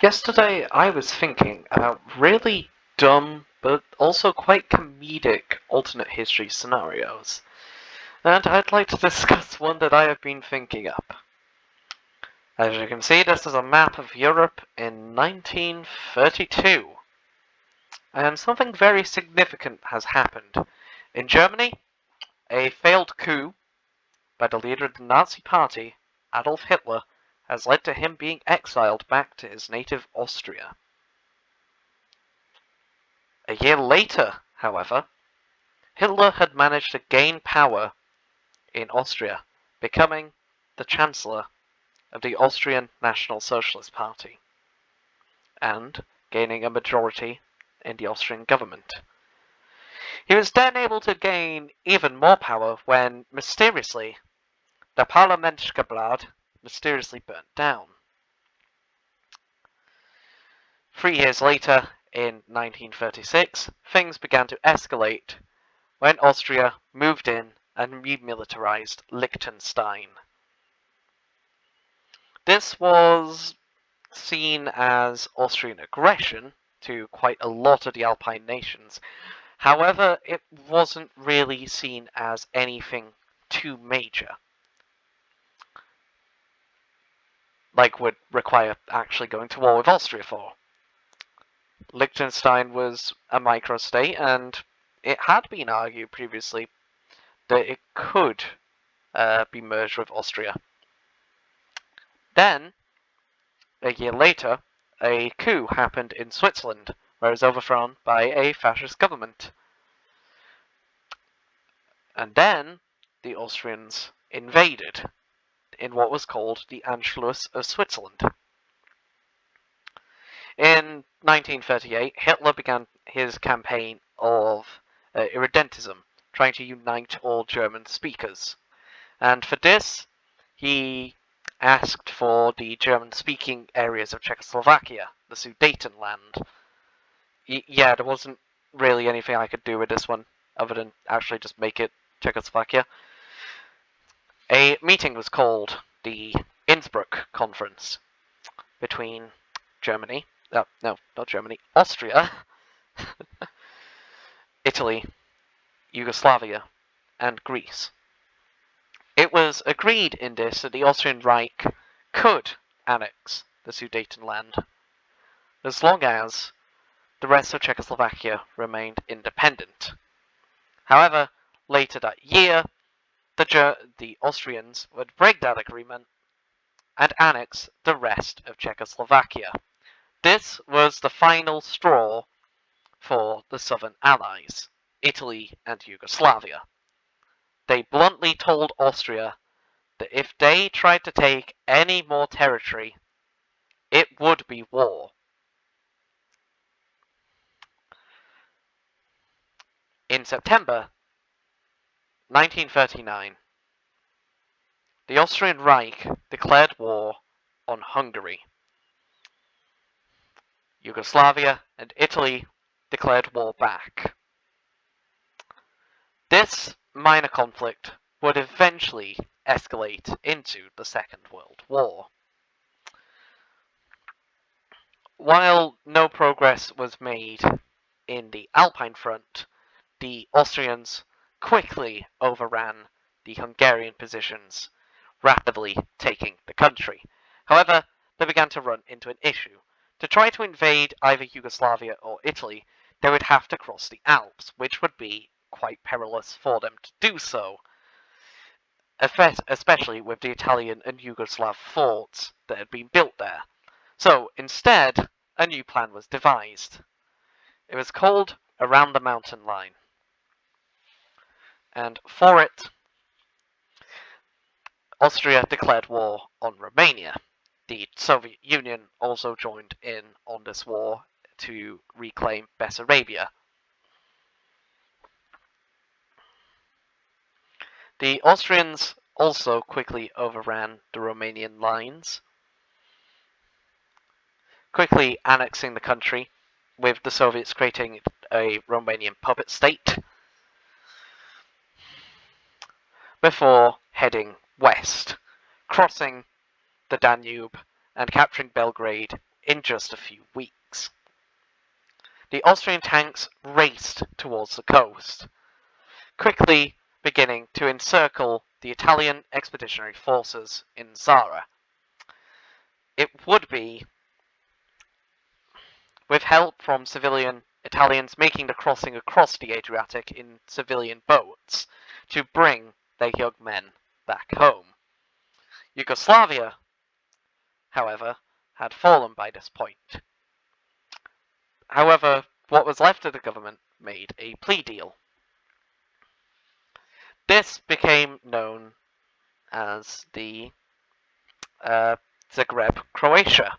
Yesterday I was thinking about really dumb but also quite comedic alternate history scenarios, and I'd like to discuss one that I have been thinking up. As you can see, this is a map of Europe in 1932, and something very significant has happened. In Germany, a failed coup by the leader of the Nazi Party, Adolf Hitler, has led to him being exiled back to his native Austria. A year later, however, Hitler had managed to gain power in Austria, becoming the Chancellor of the Austrian National Socialist Party, and gaining a majority in the Austrian government. He was then able to gain even more power when, mysteriously, the Parlamentskablatt mysteriously burnt down. 3 years later, in 1936, things began to escalate when Austria moved in and remilitarized Liechtenstein. This was seen as Austrian aggression to quite a lot of the Alpine nations. However, it wasn't really seen as anything too major, like would require actually going to war with Austria for. Liechtenstein was a microstate, and it had been argued previously that it could be merged with Austria. Then, a year later, a coup happened in Switzerland, where it was overthrown by a fascist government. And then the Austrians invaded in what was called the Anschluss of Switzerland. In 1938, Hitler began his campaign of irredentism, trying to unite all German speakers. And for this, he asked for the German-speaking areas of Czechoslovakia, the Sudetenland. Yeah, there wasn't really anything I could do with this one, other than actually just make it Czechoslovakia. A meeting was called the Innsbruck Conference between Germany, no, not Germany, Austria, Italy, Yugoslavia, and Greece. It was agreed in this that the Austrian Reich could annex the Sudetenland as long as the rest of Czechoslovakia remained independent. However, later that year, the Austrians would break that agreement and annex the rest of Czechoslovakia. This was the final straw for the Southern Allies, Italy and Yugoslavia. They bluntly told Austria that if they tried to take any more territory, it would be war. In September 1939, the Austrian Reich declared war on Hungary. Yugoslavia and Italy declared war back. This minor conflict would eventually escalate into the Second World War. While no progress was made in the Alpine front, the Austrians quickly overran the Hungarian positions, rapidly taking the country. However, they began to run into an issue. To try to invade either Yugoslavia or Italy, they would have to cross the Alps, which would be quite perilous for them to do so, especially with the Italian and Yugoslav forts that had been built there. So, instead, a new plan was devised. It was called Around the Mountain Line. And for it, Austria declared war on Romania. The Soviet Union also joined in on this war to reclaim Bessarabia. The Austrians also quickly overran the Romanian lines, quickly annexing the country, with the Soviets creating a Romanian puppet state, before heading west, crossing the Danube and capturing Belgrade in just a few weeks. The Austrian tanks raced towards the coast, quickly beginning to encircle the Italian expeditionary forces in Zara. It would be, with help from civilian Italians making the crossing across the Adriatic in civilian boats, to bring their young men back home. Yugoslavia, however, had fallen by this point. However, what was left of the government made a plea deal. This became known as the Zagreb, Croatia,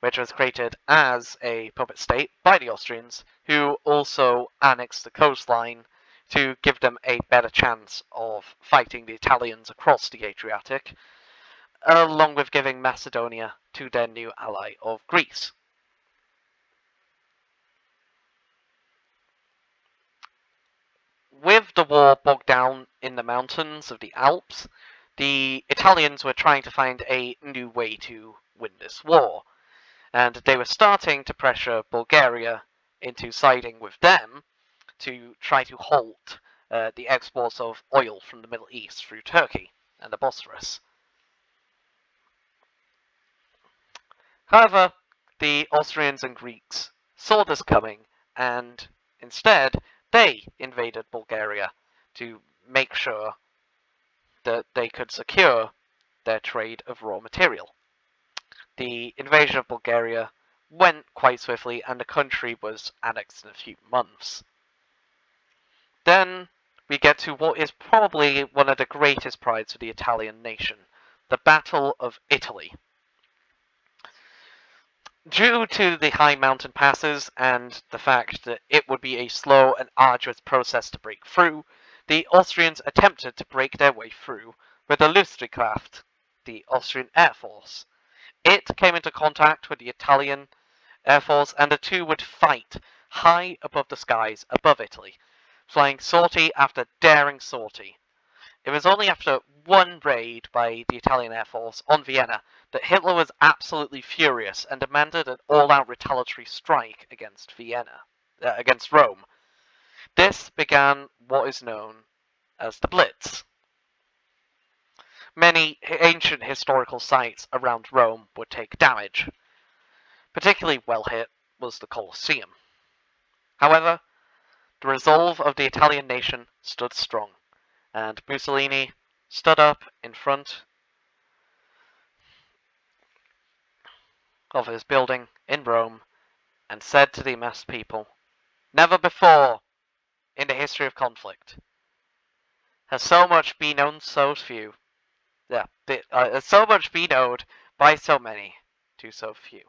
which was created as a puppet state by the Austrians, who also annexed the coastline to give them a better chance of fighting the Italians across the Adriatic, along with giving Macedonia to their new ally of Greece. With the war bogged down in the mountains of the Alps, the Italians were trying to find a new way to win this war, and they were starting to pressure Bulgaria into siding with them to try to halt the exports of oil from the Middle East through Turkey and the Bosphorus. However, the Austrians and Greeks saw this coming, and instead they invaded Bulgaria to make sure that they could secure their trade of raw material. The invasion of Bulgaria went quite swiftly, and the country was annexed in a few months. Then we get to what is probably one of the greatest prides of the Italian nation, the Battle of Italy. Due to the high mountain passes and the fact that it would be a slow and arduous process to break through, the Austrians attempted to break their way through with the Luftstreitkräfte, the Austrian Air Force. It came into contact with the Italian Air Force, and the two would fight high above the skies above Italy, flying sortie after daring sortie. It was only after one raid by the Italian Air Force on Vienna that Hitler was absolutely furious and demanded an all-out retaliatory strike against against Rome. This began what is known as the Blitz. Many ancient historical sites around Rome would take damage. Particularly well hit was the Colosseum. However, the resolve of the Italian nation stood strong, and Mussolini stood up in front of his building in Rome and said to the massed people, "Never before in the history of conflict has so much been known so few. So much been owed by so many to so few."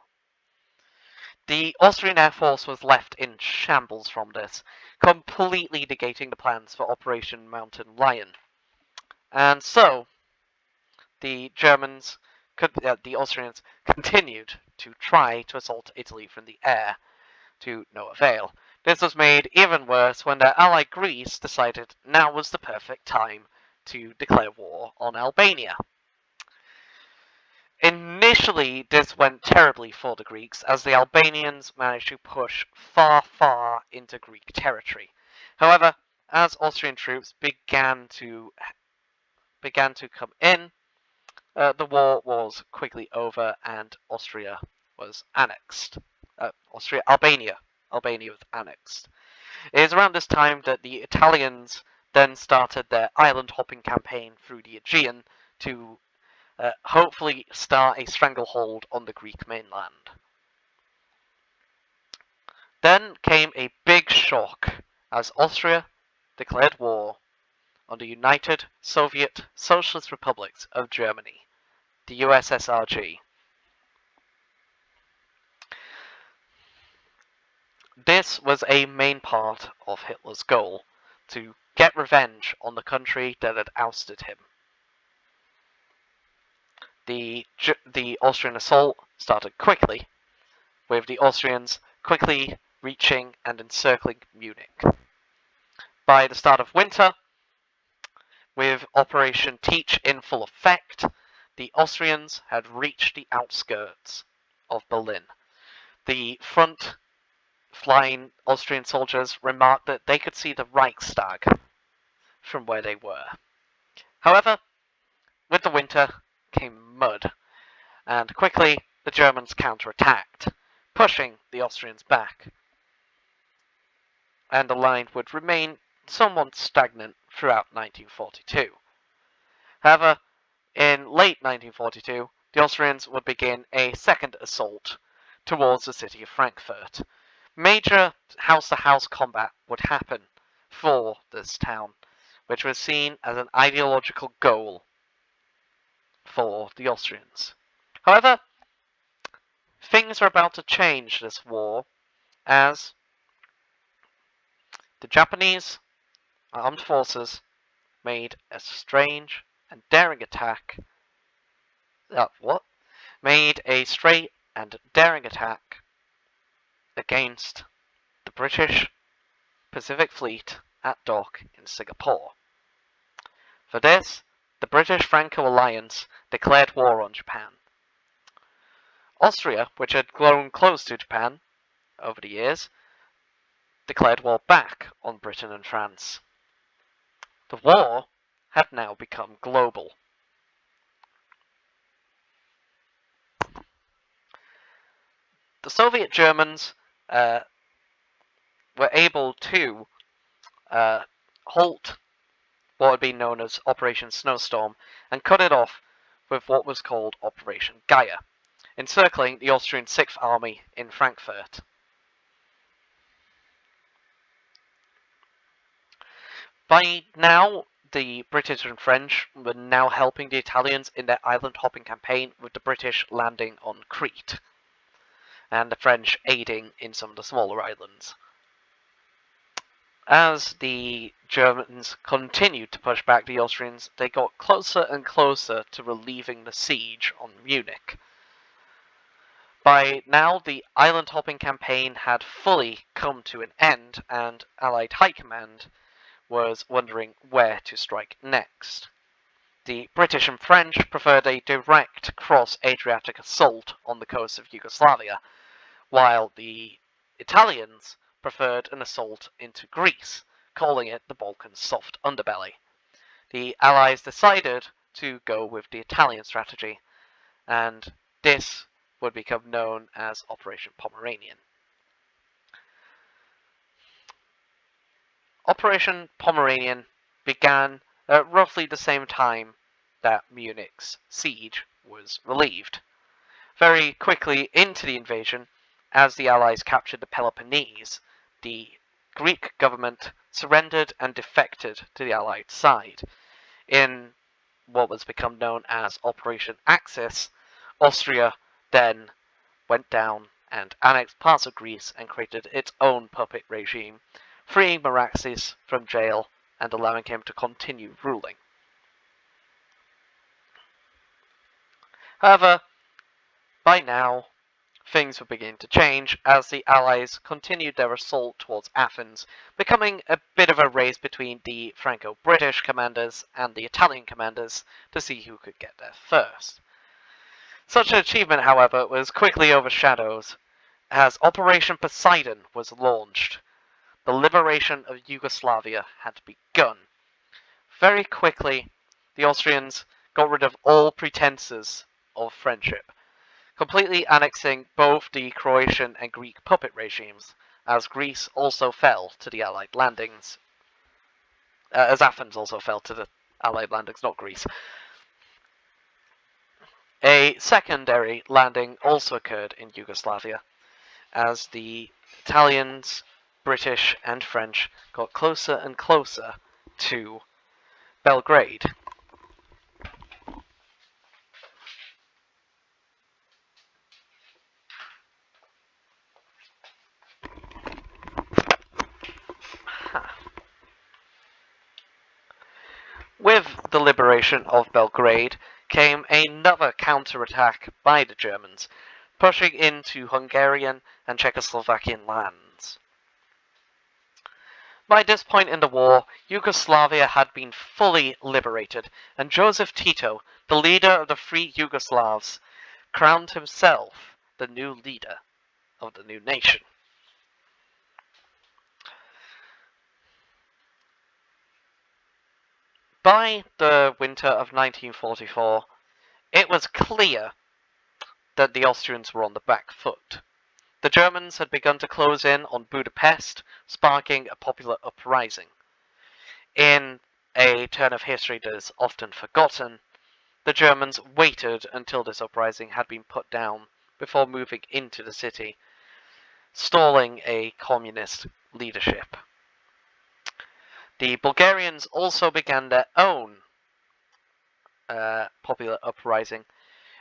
The Austrian Air Force was left in shambles from this, completely negating the plans for Operation Mountain Lion. And so, the Austrians continued to try to assault Italy from the air, to no avail. This was made even worse when their ally Greece decided now was the perfect time to declare war on Albania. Initially, this went terribly for the Greeks, as the Albanians managed to push far, far into Greek territory. However, as Austrian troops began to come in, the war was quickly over and Austria was annexed. Albania was annexed. It is around this time that the Italians then started their island hopping campaign through the Aegean to hopefully start a stranglehold on the Greek mainland. Then came a big shock as Austria declared war on the United Soviet Socialist Republics of Germany, the USSRG. This was a main part of Hitler's goal, to get revenge on the country that had ousted him. The Austrian assault started quickly, with the Austrians quickly reaching and encircling Munich. By the start of winter, with Operation Teach in full effect, the Austrians had reached the outskirts of Berlin. The front flying Austrian soldiers remarked that they could see the Reichstag from where they were. However, with the winter came mud, and quickly the Germans counterattacked, pushing the Austrians back, and the line would remain somewhat stagnant throughout 1942. However, in late 1942, the Austrians would begin a second assault towards the city of Frankfurt. Major house-to-house combat would happen for this town, which was seen as an ideological goal for the Austrians. However, things are about to change this war as the Japanese armed forces made a strange and daring attack. Made a straight and daring attack against the British Pacific Fleet at dock in Singapore. For this, the British-Franco alliance declared war on Japan. Austria, which had grown close to Japan over the years, declared war back on Britain and France. The war had now become global. The Soviet Germans were able to halt what had been known as Operation Snowstorm and cut it off with what was called Operation Gaia, encircling the Austrian 6th Army in Frankfurt. By now, the British and French were now helping the Italians in their island-hopping campaign, with the British landing on Crete, and the French aiding in some of the smaller islands. As the Germans continued to push back the Austrians, they got closer and closer to relieving the siege on Munich. By now, the island-hopping campaign had fully come to an end, and Allied High Command was wondering where to strike next. The British and French preferred a direct cross-Adriatic assault on the coast of Yugoslavia, while the Italians preferred an assault into Greece, calling it the Balkans' soft underbelly. The Allies decided to go with the Italian strategy, and this would become known as Operation Pomeranian. Operation Pomeranian began at roughly the same time that Munich's siege was relieved. Very quickly into the invasion, as the Allies captured the Peloponnese, the Greek government surrendered and defected to the Allied side. In what was become known as Operation Axis, Austria then went down and annexed parts of Greece and created its own puppet regime, freeing Meraxes from jail and allowing him to continue ruling. However, by now, things were beginning to change as the Allies continued their assault towards Athens, becoming a bit of a race between the Franco-British commanders and the Italian commanders to see who could get there first. Such an achievement, however, was quickly overshadowed as Operation Poseidon was launched. The liberation of Yugoslavia had begun. Very quickly, the Austrians got rid of all pretenses of friendship, completely annexing both the Croatian and Greek puppet regimes, as Greece also fell to the Allied landings. As Athens also fell to the Allied landings, not Greece. A secondary landing also occurred in Yugoslavia, as the Italians, British, and French got closer and closer to Belgrade. With the liberation of Belgrade came another counterattack by the Germans, pushing into Hungarian and Czechoslovakian lands. By this point in the war, Yugoslavia had been fully liberated, and Joseph Tito, the leader of the Free Yugoslavs, crowned himself the new leader of the new nation. By the winter of 1944, it was clear that the Austrians were on the back foot. The Germans had begun to close in on Budapest, sparking a popular uprising. In a turn of history that is often forgotten, the Germans waited until this uprising had been put down before moving into the city, stalling a communist leadership. The Bulgarians also began their own popular uprising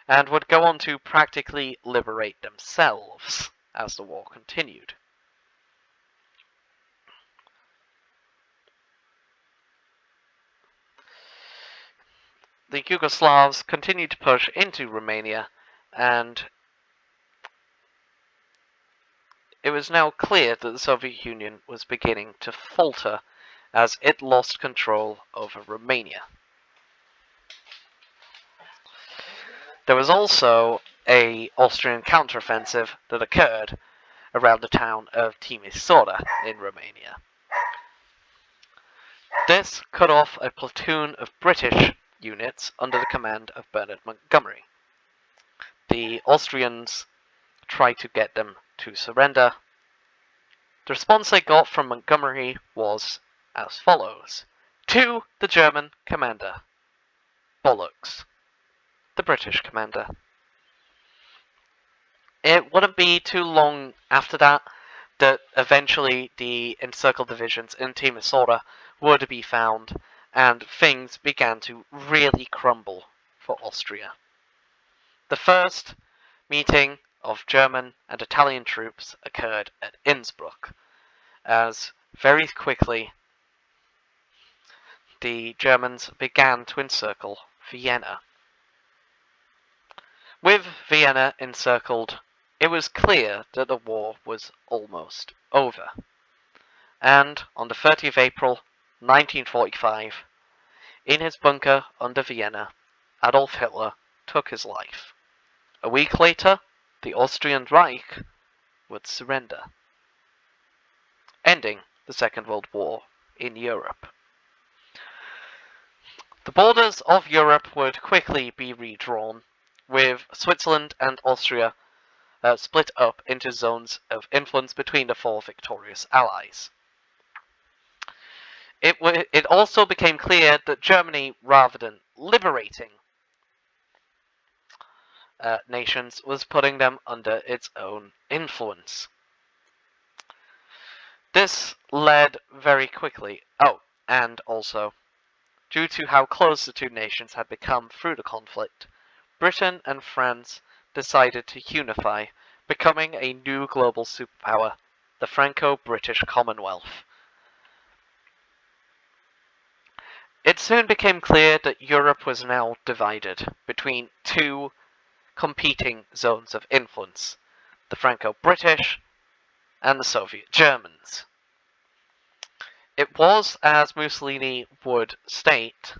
and would go on to practically liberate themselves as the war continued. The Yugoslavs continued to push into Romania, and it was now clear that the Soviet Union was beginning to falter as it lost control over Romania. There was also an Austrian counteroffensive that occurred around the town of Timisoara in Romania. This cut off a platoon of British units under the command of Bernard Montgomery. The Austrians tried to get them to surrender. The response they got from Montgomery was as follows. To the German commander, bollocks. The British commander. It wouldn't be too long after that eventually the encircled divisions in Timisoara would be found, and things began to really crumble for Austria. The first meeting of German and Italian troops occurred at Innsbruck, as very quickly the Germans began to encircle Vienna. With Vienna encircled, it was clear that the war was almost over. And on the 30th of April 1945, in his bunker under Vienna, Adolf Hitler took his life. A week later, the Austrian Reich would surrender, ending the Second World War in Europe. The borders of Europe would quickly be redrawn, with Switzerland and Austria split up into zones of influence between the four victorious allies. It also became clear that Germany, rather than liberating nations, was putting them under its own influence. This led very quickly, and also, due to how close the two nations had become through the conflict, Britain and France decided to unify, becoming a new global superpower, the Franco-British Commonwealth. It soon became clear that Europe was now divided between two competing zones of influence, the Franco-British and the Soviet Germans. It was, as Mussolini would state,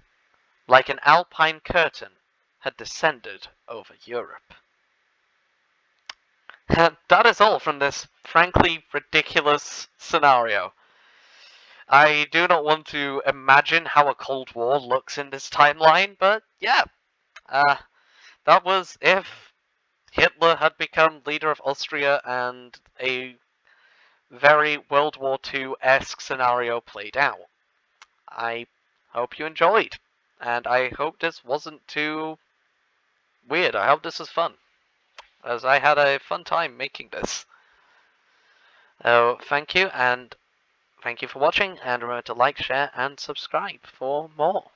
like an alpine curtain had descended over Europe. That is all from this frankly ridiculous scenario. I do not want to imagine how a Cold War looks in this timeline, but yeah, that was if Hitler had become leader of Austria and a very World War II-esque scenario played out. I hope you enjoyed, and I hope this wasn't too weird. I hope this was fun, as I had a fun time making this. Thank you, and thank you for watching, and remember to like, share, and subscribe for more.